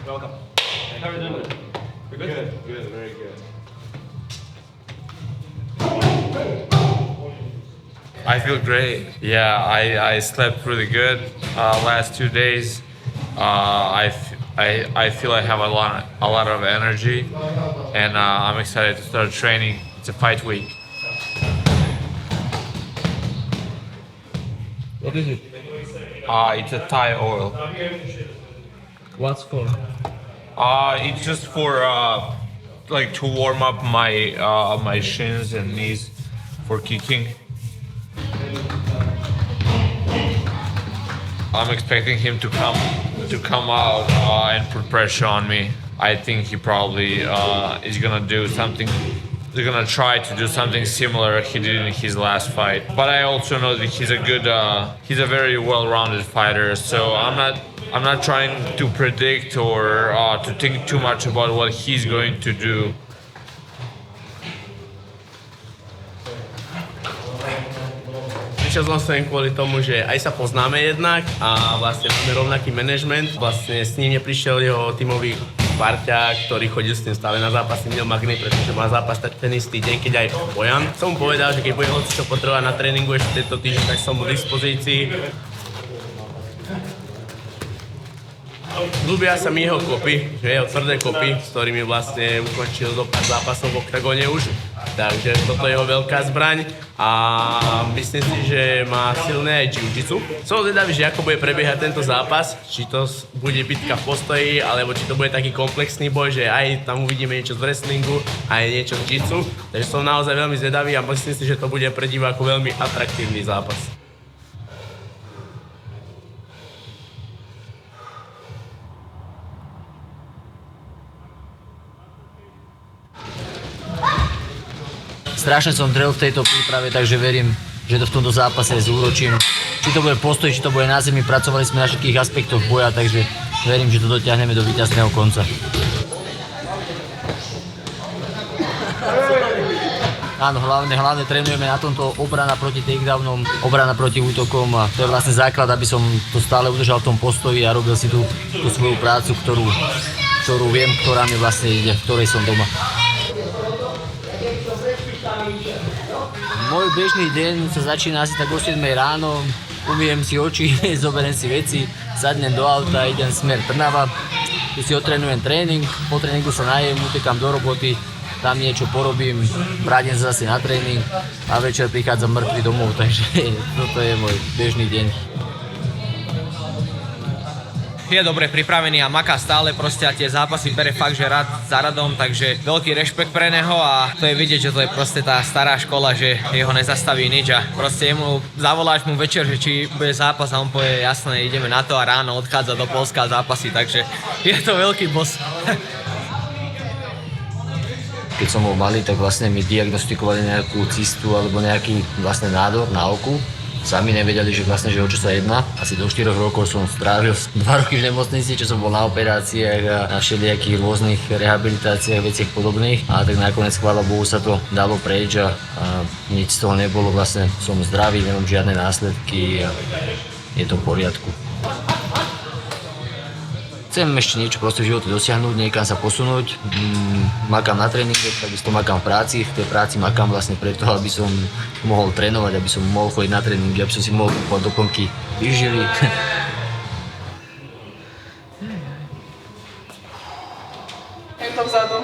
welcome. How are you doing? You're good? Good, very good. I feel great. Yeah, I slept really good last 2 days. I feel I have a lot of energy, and I'm excited to start training. It's a fight week. What is it? It's a Thai oil. What's for? It's just for like to warm up my shins and knees for kicking. I'm expecting him to come out and put pressure on me. I think he probably is gonna do something. He's gonna try to do something similar he did in his last fight. But I also know that he's a very well-rounded fighter. So I'm not trying to predict or to think too much about what he's going to do. Prišiel som sem kvôli tomu, že aj sa poznáme jednak a vlastne máme rovnaký manažment. Vlastne s ním neprišiel jeho tímový parťák, ktorý chodil s tým stále na zápasy, Neil Magny, pretože má zápas ten istý deň, keď aj Bojan. Som mu povedal, že keď bude hocičo potrebovať na tréningu ešte tento týždeň, tak som mu v dispozícii. Ľúbia sa mi jeho kopy, že jeho tvrdé kopy, s ktorými vlastne ukončil zo pár zápasov v oktagóne už. Takže toto je jeho veľká zbraň a myslím si, že má silné aj jiu-jitsu. Som zvedavý, že ako bude prebiehať tento zápas, či to bude bitka v postoji, alebo či to bude taký komplexný boj, že aj tam uvidíme niečo z wrestlingu, aj niečo z jiu-jitsu. Takže som naozaj veľmi zvedavý a myslím si, že to bude pre divákov veľmi atraktívny zápas. Strašne som drel v tejto príprave, takže verím, že to v tomto zápase zúročím. Či to bude postoj, či to bude na zemi, pracovali sme na všetkých aspektoch boja, takže verím, že to dotiahneme do víťazného konca. Áno, hlavne trénujeme na tomto obrana proti takedownom, obrana proti útokom a to je vlastne základ, aby som to stále udržal v tom postoji a robil si tú svoju prácu, ktorú viem, ktorá mi vlastne ide, v ktorej som doma. Môj bežný deň sa začína asi tak o 7 ráno, umyjem si oči, zoberiem si veci, sadnem do auta, idem smer Trnava, tu si otrénujem tréning, po tréningu sa najem, utekám do roboty, tam niečo porobím, vrátim sa zase na tréning a večer prichádzam mŕtvy domov, takže toto je môj bežný deň. Je dobre pripravený a maká stále proste a tie zápasy bere fakt, že rád za radom, takže veľký rešpekt pre neho a to je vidieť, že to je proste tá stará škola, že jeho nezastaví nič a proste zavoláš mu večer, že či bude zápas a on povie jasné, ideme na to a ráno odchádza do Poľska a zápasy, takže je to veľký boss. Keď som bol malý, tak vlastne mi diagnostikovali nejakú cystu alebo nejaký vlastne nádor na oku. Sami nevedeli, že vlastne, že o čo sa jedná. Asi do 4 rokov som strávil 2 roky v nemocnici, čo som bol na operáciách a na všelijakých rôznych rehabilitáciách, veciach podobných. A tak nakoniec, chvála Bohu, sa to dalo preč a nič z toho nebolo. Vlastne som zdravý, nemám žiadne následky a je to v poriadku. Chcem ešte niečo proste v živote dosiahnuť, niekam sa posunúť. Makám na tréninge, takisto makám v práci. V tej práci makám vlastne preto, aby som mohol trénovať, aby som mohol chodiť na tréningy, aby som si mohol kúpovať doplnky výživy. Jak to vzadu?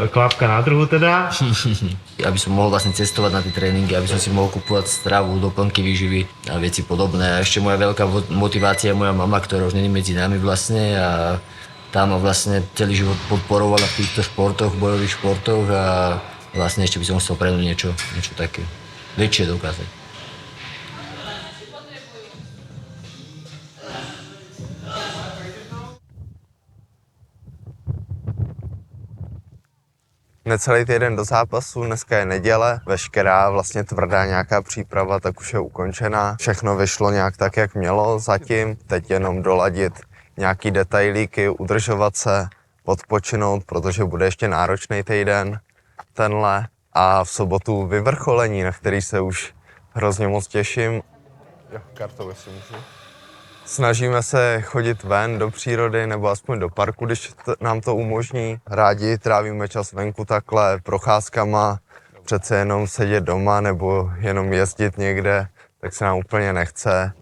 Klapka na druhu teda. Aby som mohol vlastne cestovať na tie tréningy, aby som si mohol kúpovať stravu, doplnky výživy a veci podobné. A ešte moja veľká motivácia je moja mama, ktorá už nie je medzi nami vlastne a tá ma vlastne celý život podporovala v týchto športoch, bojových športoch a vlastne ešte by som chcel pre ňu niečo také väčšie dokázať. Necelý týden do zápasu, dneska je neděle, veškerá vlastně tvrdá nějaká příprava tak už je ukončená. Všechno vyšlo nějak tak, jak mělo zatím, teď jenom doladit nějaký detailíky, udržovat se, odpočinout, protože bude ještě náročný týden tenhle a v sobotu vyvrcholení, na který se už hrozně moc těším. Jo, kartou, jestli můžu. Snažíme se chodit ven do přírody nebo aspoň do parku, když nám to umožní. Rádi trávíme čas venku takhle, procházkama, přece jenom sedět doma nebo jenom jezdit někde, tak se nám úplně nechce.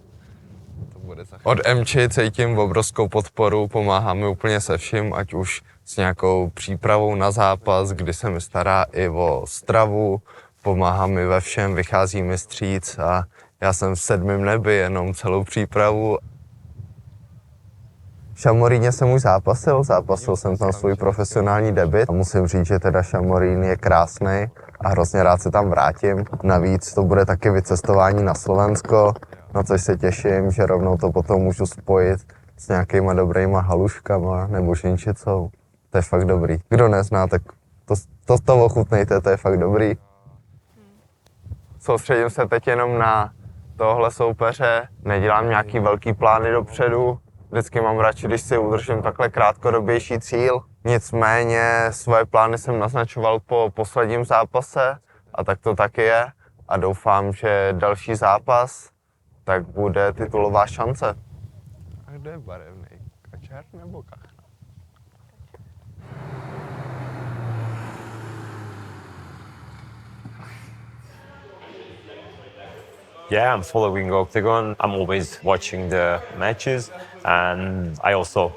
Od Emči cítím obrovskou podporu, pomáháme úplně se vším, ať už s nějakou přípravou na zápas, kdy se mi stará i o stravu, pomáhá mi ve všem, vychází mi vstříc a já jsem v 7. nebi jenom celou přípravu. V Šamoríně jsem už zápasil jsem tam svůj profesionální debut a musím říct, že teda Šamorín je krásný a hrozně rád se tam vrátím. Navíc to bude taky vycestování na Slovensko, na což se těším, že rovnou to potom můžu spojit s nějakýma dobrýma haluškama nebo žinčicou. To je fakt dobrý. Kdo nezná, tak to ochutnejte, to je fakt dobrý. Soustředím se teď jenom na tohle soupeře, nedělám nějaký velký plány dopředu. Vždycky mám radši, když si udržím takhle krátkodobější cíl. Nicméně svoje plány jsem naznačoval po posledním zápase a tak to taky je. A doufám, že další zápas tak bude titulová šance. A kdo je barevný? Kačer nebo Kachna? Yeah, I'm following Octagon. I'm always watching the matches, and I also,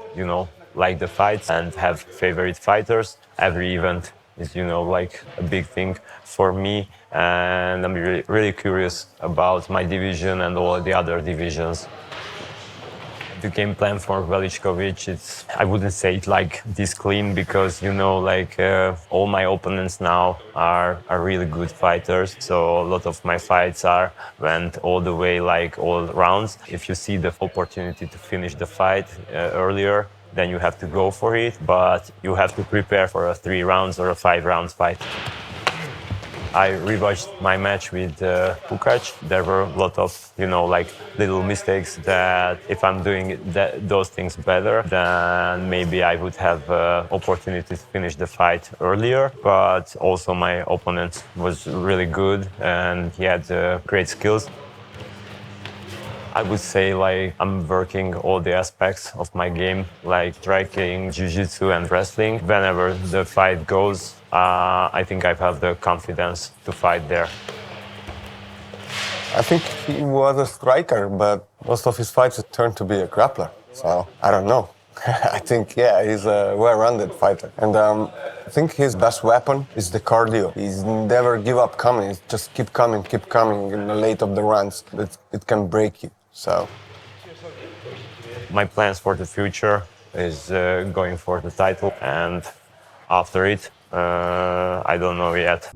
like the fights and have favorite fighters. Every event is, like a big thing for me, and I'm really, really curious about my division and all the other divisions. The game plan for Velichkovic, I wouldn't say it like this clean because, all my opponents now are really good fighters. So a lot of my fights went all the way, like all rounds. If you see the opportunity to finish the fight earlier, then you have to go for it, but you have to prepare for a 3 rounds or a 5 rounds fight. I rewatched my match with Pukac. There were a lot of, little mistakes that if I'm doing those things better, then maybe I would have opportunity to finish the fight earlier. But also my opponent was really good and he had great skills. I would say I'm working all the aspects of my game, like striking, jiu-jitsu and wrestling. Whenever the fight goes, I think I have the confidence to fight there. I think he was a striker, but most of his fights turned to be a grappler. So I don't know. I think, he's a well-rounded fighter. And I think his best weapon is the cardio. He's never give up coming. He's just keep coming in the late of the runs. It can break you. So my plans for the future is going for the title, and after it, I don't know yet.